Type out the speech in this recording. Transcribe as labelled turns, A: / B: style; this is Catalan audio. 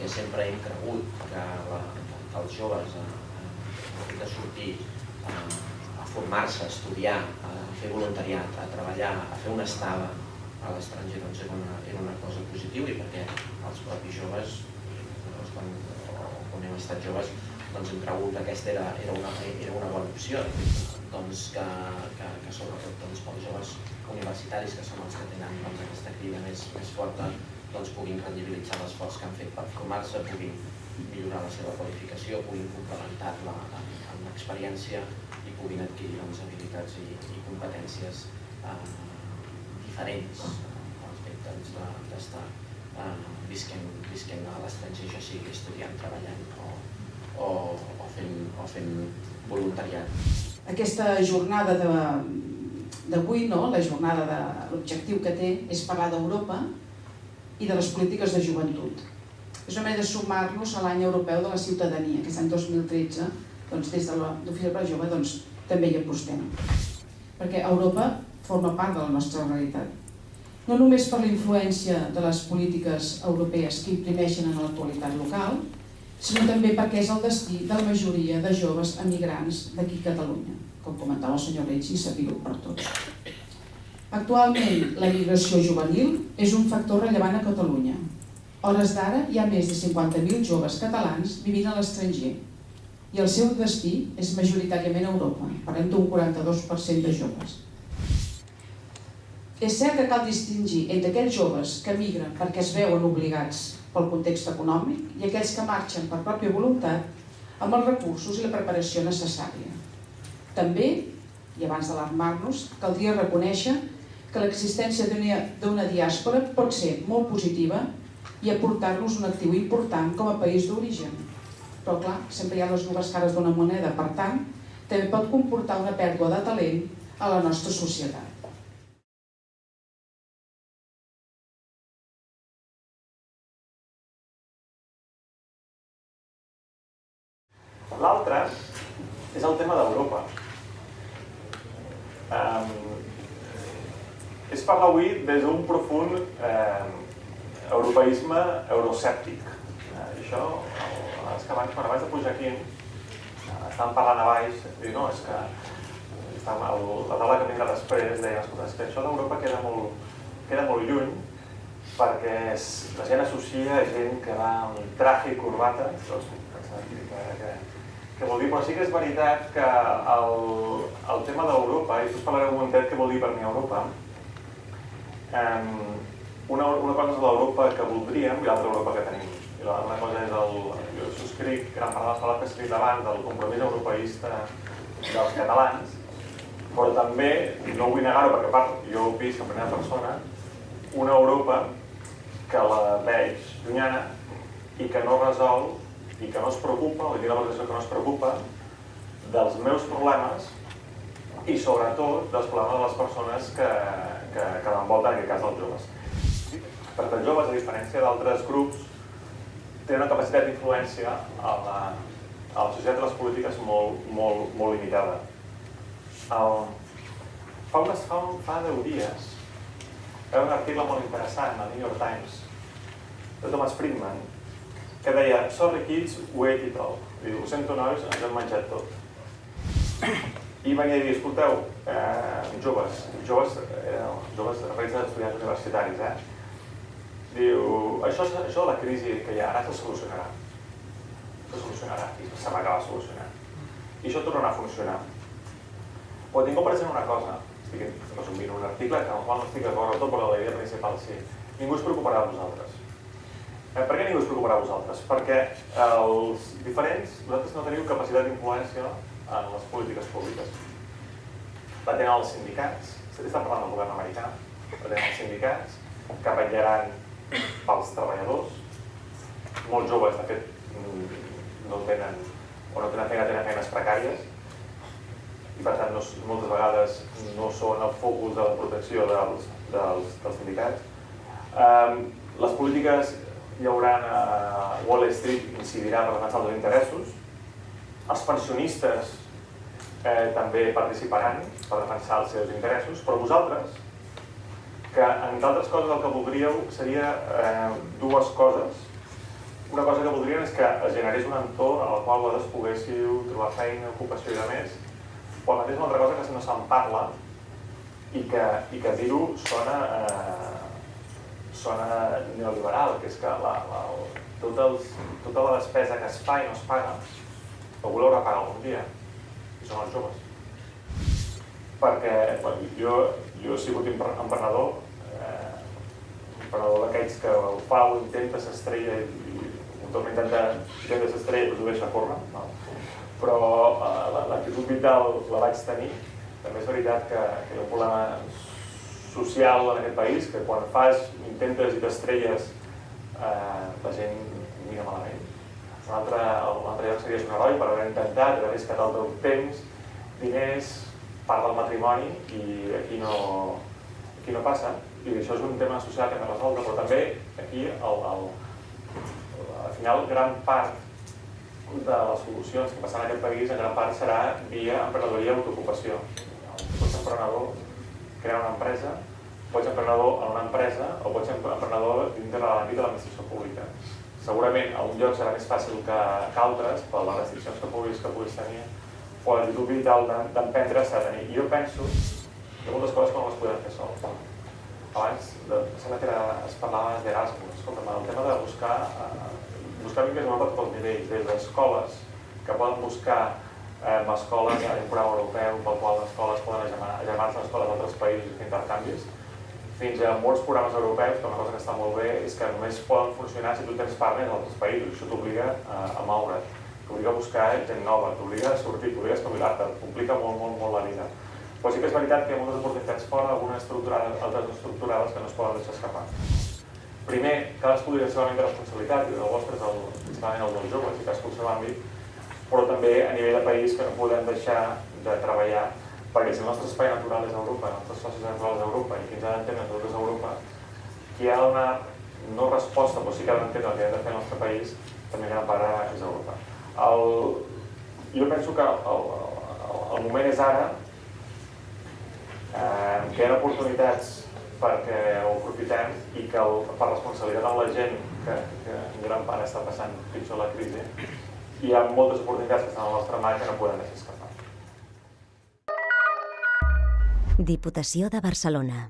A: sempre hem cregut que els joves han de sortir a formar-se, a estudiar, a fer voluntariat, a treballar, a fer una estada a l'estranger, doncs era una cosa positiva, i perquè els propis joves, quan hem estat joves, doncs hem cregut que aquesta era una bona opció, doncs que sobretot pels joves universitaris, que són els que tenen aquesta crida més forta, doncs puguin rendibilitzar l'esforç que han fet per formar-se, puguin millorar la seva qualificació, puguin complementar-la amb l'experiència i puguin adquirir habilitats i competències diferents al fet d'estar visquent a l'estranger, ja sigui estudiant, treballant o fent voluntariat.
B: Aquesta jornada d'avui, la jornada, l'objectiu que té és parlar d'Europa i de les polítiques de joventut. És una manera de sumar-nos a l'any europeu de la ciutadania, que és l'any 2013, des de l'Oficina per Jove també hi apostem. Perquè Europa forma part de la nostra realitat. No només per la influència de les polítiques europees que imprimeixen en l'actualitat local, sinó també perquè és el destí de la majoria de joves emigrants d'aquí a Catalunya, com comentava el senyor Reig, i sabia-ho per tots. Actualment, la migració juvenil és un factor rellevant a Catalunya. A hores d'ara hi ha més de 50.000 joves catalans vivint a l'estranger i el seu destí és majoritàriament Europa, parlem d'un 42% de joves. És cert que cal distingir entre aquells joves que migren perquè es veuen obligats pel context econòmic i aquells que marxen per pròpia voluntat amb els recursos i la preparació necessària. També, i abans d'alarmar-nos, caldria reconèixer que l'existència d'una diàspora pot ser molt positiva i aportar-nos un actiu important com a país d'origen. Però clar, sempre hi ha les dues cares d'una moneda, per tant, també pot comportar una pèrdua de talent a la nostra societat.
C: L'altre és el tema d'Europa. És parlar avui des d'un profund europeisme euroscèptic. I això, és que abans de pujar aquí, estàvem parlant a baix, i no, és que la taula que vindrà després deia, escolta, és que això d'Europa queda molt lluny, perquè la gent associa gent que va amb traje i corbata, que vol dir, però sí que és veritat que el tema d'Europa, i després parlaré un momentet què vol dir per mi Europa, una cosa és l'Europa que voldríem i l'altra Europa que tenim. I una cosa és jo subscric gran part de les paraules que he escrit abans del compromís europeista dels catalans, però també, no vull negar-ho perquè a part jo ho visc en primera persona, una Europa que la veig llunyana i que no resol i que no es preocupa, o tinc la sensació que no es preocupa dels meus problemes i sobretot dels problemes de les persones que l'envolten, en aquest cas dels joves. Perquè els joves, a diferència d'altres grups, tenen una capacitat d'influència a la societat i les polítiques molt limitada. Fa 10 dies hi ha un article molt interessant al New York Times de Thomas Friedman que deia, sorry kids, we ate it all. Diu, ho sento nois, ens hem menjat tot. I venia a dir, escolteu, joves reis d'estudiants universitaris, diu, això de la crisi que hi ha ara se solucionarà. Se solucionarà i s'acaba solucionant. I això tornarà a funcionar. Però tinc present una cosa, estic resumint un article que amb el qual no estic d'acord amb tot, però la idea principal sí. Ningú es preocuparà de vosaltres. Per què ningú es preocuparà de vosaltres? Perquè els diferents, vosaltres no teniu capacitat d'influència en les polítiques públiques. La tenen els sindicats, estan parlant del govern americà, la tenen els sindicats, que vetllaran pels treballadors. Molts joves, de fet, no tenen feines precàries i per tant moltes vegades no són el focus de la protecció dels sindicats. Les polítiques hi haurà Wall Street incidirà per defensar els interessos. Els pensionistes també participaran per defensar els seus interessos, però vosaltres, que entre altres coses el que voldríeu seria dues coses una cosa que voldrien és que es generés un entorn al qual vosaltres poguéssiu trobar feina, ocupació i de més, o al mateix una altra cosa que no se'n parla i que dir-ho sona neoliberal, que és que tota la despesa que es fa i no es paga, algú l'haurà pagat algun dia, i són els joves. Perquè jo he sigut emprenedor d'aquells que ho fa, ho intenta, s'estrella i un torn intenta s'estrella però ho deixa córrer, no? Però l'actitud vital la vaig tenir. També és veritat que hi ha un problema social en aquest país, que quan fas, intentes i t'estrelles, la gent mira malament. Un altre lloc series un heroi per haver intentat, haver arriscat el teu temps, diners, part del matrimoni, i aquí no passa. I això és un tema social que hem de resoldre, però també aquí, al final, gran part de les solucions que passaran en aquest país, en gran part serà via emprenedoria i autoocupació. Pots ser emprenedor, crear una empresa, pots ser emprenedor en una empresa o pots ser emprenedor dintre de l'àmbit de l'administració pública. Segurament a un lloc serà més fàcil que altres, per les restriccions que puguis tenir, o l'actitud vital d'emprendre s'ha de tenir. I jo penso que moltes coses no les podem fer sols. Abans, sembla que es parlava d'Erasmus. Escolta'm, el tema de buscar vincles a Europa a tots els nivells, des d'escoles que poden buscar escoles en un programa europeu pel qual les escoles poden agermanar-se amb escoles d'altres països i fer intercanvis, fins a molts programes europeus, que una cosa que està molt bé és que només poden funcionar si tu tens partners d'altres països. Això t'obliga a moure't, t'obliga a buscar gent nova, t'obliga a sortir, t'obliga a espavilar-te, et complica molt la vida. Però sí que és veritat que hi ha moltes oportunitats fora, algunes estructurades, altres no estructurades, que no es poden deixar escapar. Primer, cadascú té la seva àmbit de responsabilitat, i el vostre és principalment el dels joves, i cadascú el seu àmbit, però també a nivell de país que no podem deixar de treballar, perquè si el nostre espai natural és Europa, els nostres socis naturals és Europa, i qui ens ha d'entendre tot és Europa, qui ha de donar no resposta, però sí que ha d'entendre el que ha de fer el nostre país, també gran part és Europa. Jo penso que el moment és ara, que hi ha oportunitats perquè ho aprofitem i que per responsabilitat amb la gent que en gran part està passant pitjor la crisi, hi ha moltes oportunitats que estan a la nostra mà que no podem deixar escapar.
D: Diputació de Barcelona.